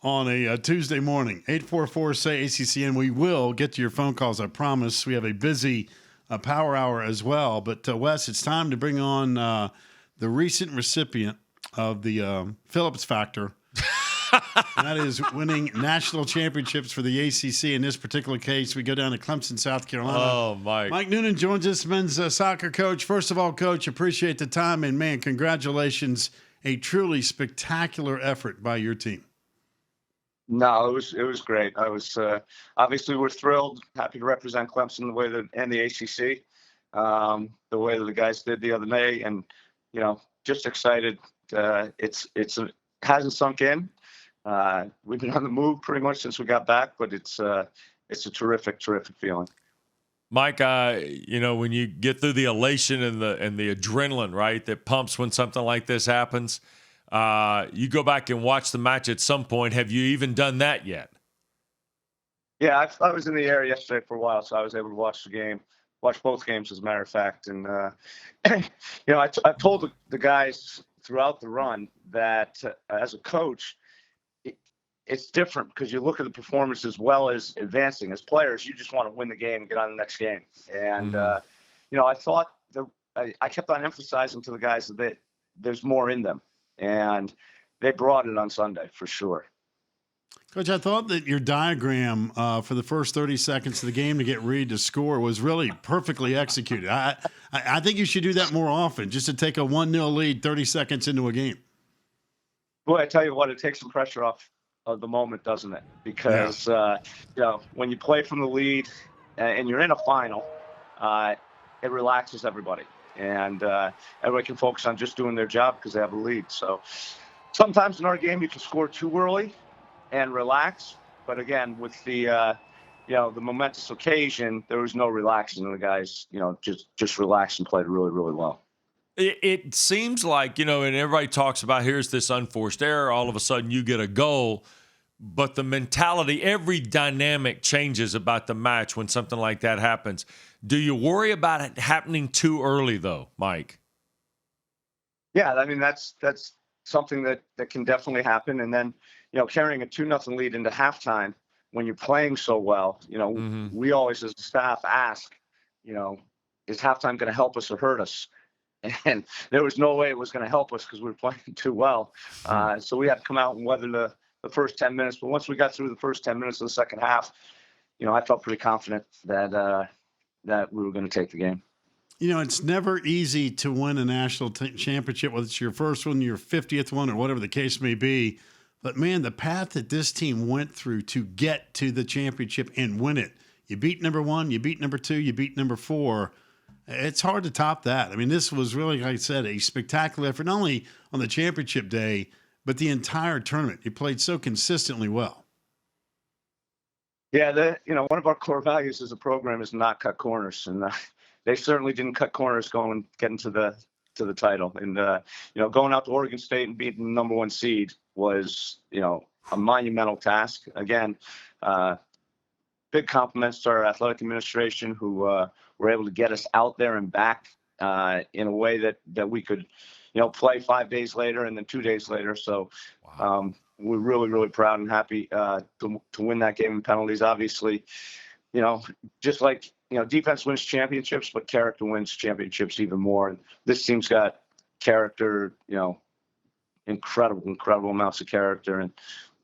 on a Tuesday morning. 844-SAY-ACCN. We will get to your phone calls, I promise. We have a busy power hour as well. But, Wes, it's time to bring on the recent recipient of the Phillips Factor. And that is winning national championships for the ACC. In this particular case, we go down to Clemson, South Carolina. Oh, Mike. Mike Noonan joins us, men's soccer coach. First of all, Coach, appreciate the time. And, man, congratulations. A truly spectacular effort by your team. No, it was great. I was obviously we're thrilled, happy to represent Clemson the way that and the ACC, the way that the guys did the other day, and just excited. It hasn't sunk in. We've been on the move pretty much since we got back, but it's a terrific feeling. Mike, when you get through the elation and the adrenaline, right, that pumps when something like this happens, you go back and watch the match at some point. Have you even done that yet? Yeah, I was in the area yesterday for a while, so I was able to watch both games, as a matter of fact. And, I told the guys throughout the run that as a coach, it's different because you look at the performance as well as advancing. As players, you just want to win the game and get on the next game. And, I thought I kept on emphasizing to the guys that there's more in them. And they brought it on Sunday for sure. Coach, I thought that your diagram for the first 30 seconds of the game to get Reed to score was really perfectly executed. I think you should do that more often, just to take a 1-0 lead 30 seconds into a game. Boy, I tell you what, it takes some pressure off of the moment, doesn't it? Because, when you play from the lead and you're in a final, it relaxes everybody. And everybody can focus on just doing their job because they have a lead. So sometimes in our game, you can score too early and relax. But again, with the momentous occasion, there was no relaxing. And the guys, just relaxed and played really, really well. It seems like, and everybody talks about here's this unforced error. All of a sudden you get a goal. But the mentality, every dynamic changes about the match when something like that happens. Do you worry about it happening too early, though, Mike? Yeah, I mean, that's something that can definitely happen. And then, carrying a 2-0 lead into halftime when you're playing so well, we always as a staff ask, is halftime going to help us or hurt us? And there was no way it was going to help us because we were playing too well. So we had to come out and weather the first 10 minutes. But once we got through the first 10 minutes of the second half, I felt pretty confident that we were going to take the game. It's never easy to win a national championship, whether it's your first one, your 50th one, or whatever the case may be. But, man, the path that this team went through to get to the championship and win it. You beat number 1, you beat number 2, you beat number 4. It's hard to top that. I mean, this was really, like I said, a spectacular effort, not only on the championship day, but the entire tournament. You played so consistently well. Yeah, one of our core values as a program is not cut corners, and they certainly didn't cut corners getting to the title. And going out to Oregon State and beating the number 1 seed was a monumental task. Again, big compliments to our athletic administration who were able to get us out there and back in a way that we could play 5 days later and then 2 days later. So we're really, really proud and happy to win that game in penalties. Obviously, just like, defense wins championships, but character wins championships even more. And this team's got character, incredible amounts of character. And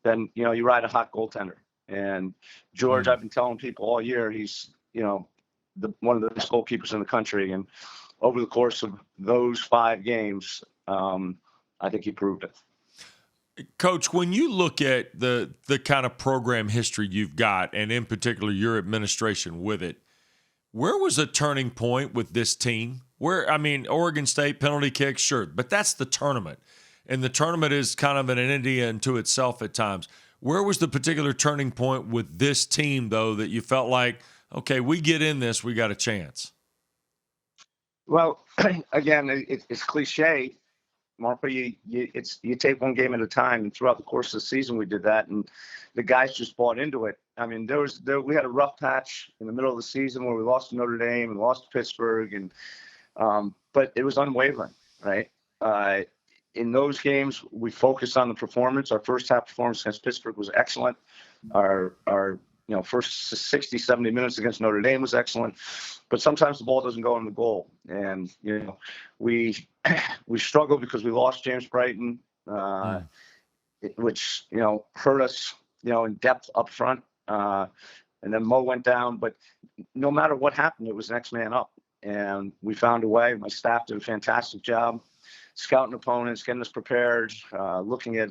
then, you ride a hot goaltender. And George, I've been telling people all year, he's, one of the best goalkeepers in the country. And over the course of those 5 games, I think he proved it. Coach, when you look at the kind of program history you've got, and in particular your administration with it, where was a turning point with this team? Oregon State penalty kicks, sure, but that's the tournament. And the tournament is kind of an entity unto itself at times. Where was the particular turning point with this team, though, that you felt like, okay, we get in this, we got a chance? Well, again, it's cliche, Marco. You take one game at a time, and throughout the course of the season, we did that, and the guys just bought into it. I mean, we had a rough patch in the middle of the season where we lost to Notre Dame and lost to Pittsburgh, and but it was unwavering, right? in those games, we focused on the performance. Our first half performance against Pittsburgh was excellent. Our first 60, 70 minutes against Notre Dame was excellent. But sometimes the ball doesn't go in the goal. And, we struggle because we lost James Brighton, which, hurt us, in depth up front. And then Mo went down. But no matter what happened, it was next man up. And we found a way. My staff did a fantastic job scouting opponents, getting us prepared, looking at,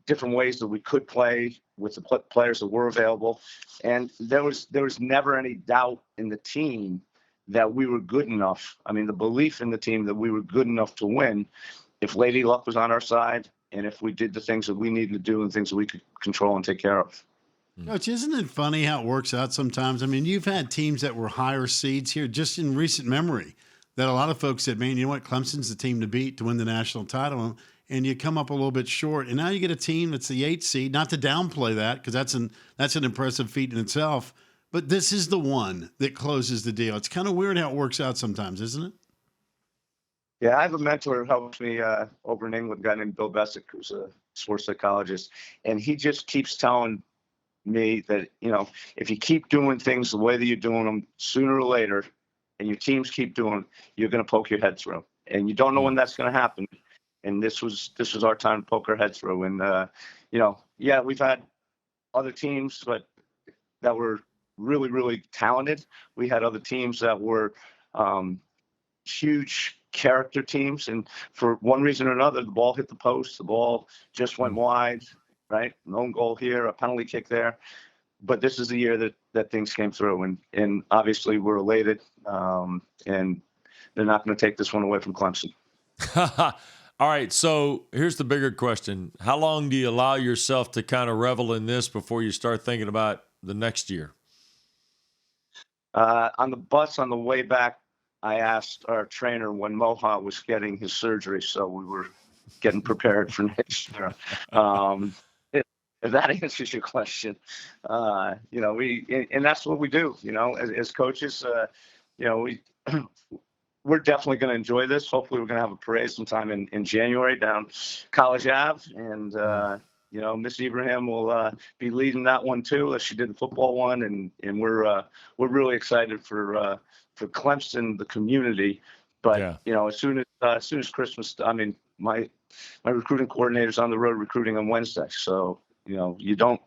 different ways that we could play with the players that were available. And there was never any doubt in the team that we were good enough. I mean, the belief in the team that we were good enough to win if Lady Luck was on our side and if we did the things that we needed to do and things that we could control and take care of. Coach, isn't it funny how it works out sometimes? I mean, you've had teams that were higher seeds here just in recent memory that a lot of folks said, man, you know what, Clemson's the team to beat to win the national title, and you come up a little bit short. And now you get a team that's the 8th seed, not to downplay that because that's an impressive feat in itself, but this is the one that closes the deal. It's kind of weird how it works out sometimes, isn't it? Yeah, I have a mentor who helps me over in England, a guy named Bill Bessick, who's a sports psychologist, and he just keeps telling me that, if you keep doing things the way that you're doing them, sooner or later, and your teams keep doing them, you're going to poke your head through. And you don't know when that's going to happen. And this was our time to poke our head through. And, we've had other teams that were really, really talented. We had other teams that were huge character teams. And for one reason or another, the ball hit the post. The ball just went wide. Right? An own goal here, a penalty kick there. But this is the year that things came through. And obviously we're elated. And they're not going to take this one away from Clemson. All right. So here's the bigger question. How long do you allow yourself to kind of revel in this before you start thinking about the next year? On the bus on the way back, I asked our trainer when Moha was getting his surgery. So we were getting prepared for next year. If that answers your question, and that's what we do, as coaches, we're definitely going to enjoy this. Hopefully we're going to have a parade sometime in January down College Ave. And, Miss Ibrahim will be leading that one too, as she did the football one. And we're really excited for Clemson, the community. But, as soon as Christmas, I mean, my recruiting coordinator's on the road recruiting on Wednesday. So, you don't,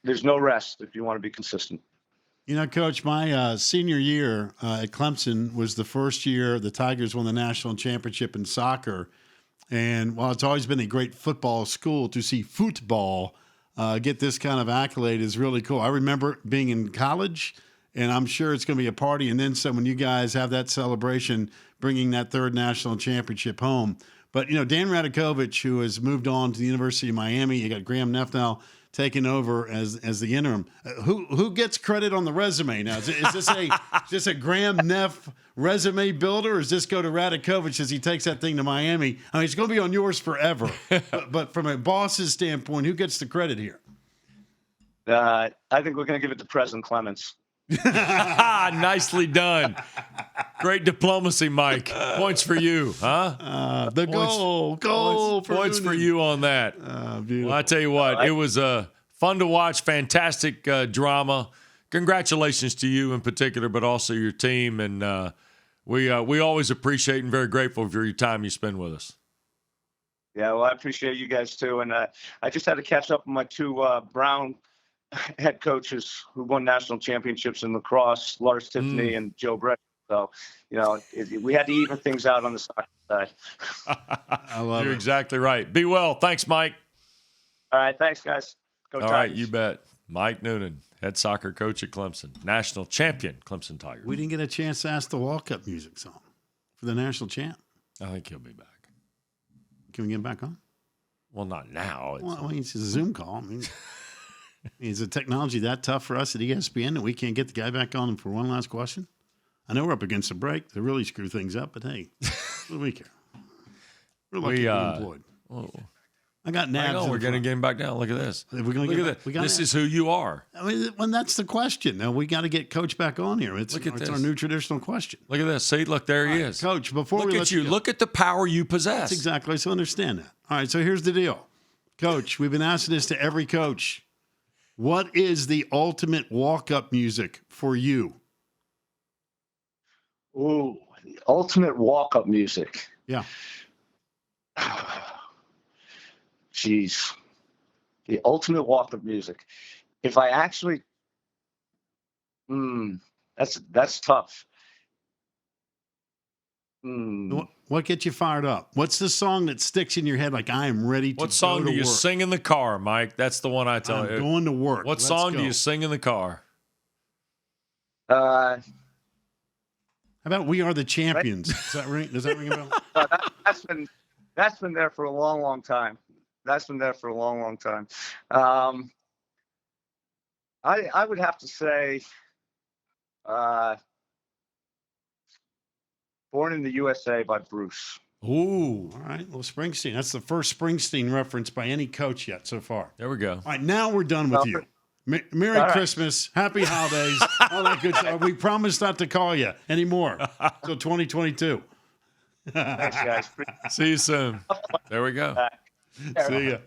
there's no rest if you want to be consistent. Coach, my senior year at Clemson was the first year the Tigers won the national championship in soccer. And while it's always been a great football school, to see football get this kind of accolade is really cool. I remember being in college, and I'm sure it's going to be a party. And then some when you guys have that celebration, bringing that third national championship home. But, Dan Radakovich, who has moved on to the University of Miami, you got Graham Neff now taking over as the interim. Who gets credit on the resume now? Is this a Graham Neff resume builder, or does this go to Radakovich as he takes that thing to Miami? I mean, it's going to be on yours forever. but from a boss's standpoint, who gets the credit here? I think we're going to give it to President Clemens. Nicely done. Great diplomacy, Mike. Points for you, huh? The goal points for you on that. Well, I tell you what, it was fun to watch. Fantastic drama. Congratulations to you in particular, but also your team. And we always appreciate and very grateful for your time you spend with us. Yeah, well, I appreciate you guys too. And I just had to catch up on my two Brown head coaches who won national championships in lacrosse, Lars Tiffany and Joe Brett. So, we had to even things out on the soccer side. I love You're exactly right. Be well. Thanks, Mike. All right. Thanks, guys. Go All Tigers. right, you bet. Mike Noonan, head soccer coach at Clemson, national champion Clemson Tigers. We didn't get a chance to ask the walk-up music song for the national champ. I think he'll be back. Can we get him back on? Well, not now. It's a Zoom call. I mean, is the technology that tough for us at ESPN that we can't get the guy back on for one last question? I know we're up against a break to really screw things up, but hey, what do we care? We're lucky to be employed. I got Hang Nabs. on, we're going to get him back down. Look at this. We're gonna Look get at back- we that. got This Nabs. is who you are. I mean, when that's the question. Now we got to get Coach back on here. It's Look at our this. new traditional question. Look at this. See, look, there he is. Coach, before Look we at let you. go- Look at the power you possess. That's exactly. So understand that. All right. So here's the deal, Coach. We've been asking this to every coach. What is the ultimate walk-up music for you? Ooh, the ultimate walk-up music. Yeah. Jeez. The ultimate walk-up music. If I actually, that's tough. What gets you fired up? What's the song that sticks in your head like I am ready to What song go to do you work? sing in the car, Mike? That's the one I tell I'm you. going to work. What Let's song do go. you sing in the car? Uh, How about "We Are the Champions"? Does that ring a bell? that's been there for a long, long time. That's been there for a long, long time. I would have to say, "Born in the USA" by Bruce. Ooh, all right. Well, Springsteen. That's the first Springsteen reference by any coach yet so far. There we go. All right, now we're done with you. Merry All right. Christmas, Happy Holidays, all that good stuff. We promise not to call you anymore until 2022. Thanks, guys. See you soon. There we go. See ya.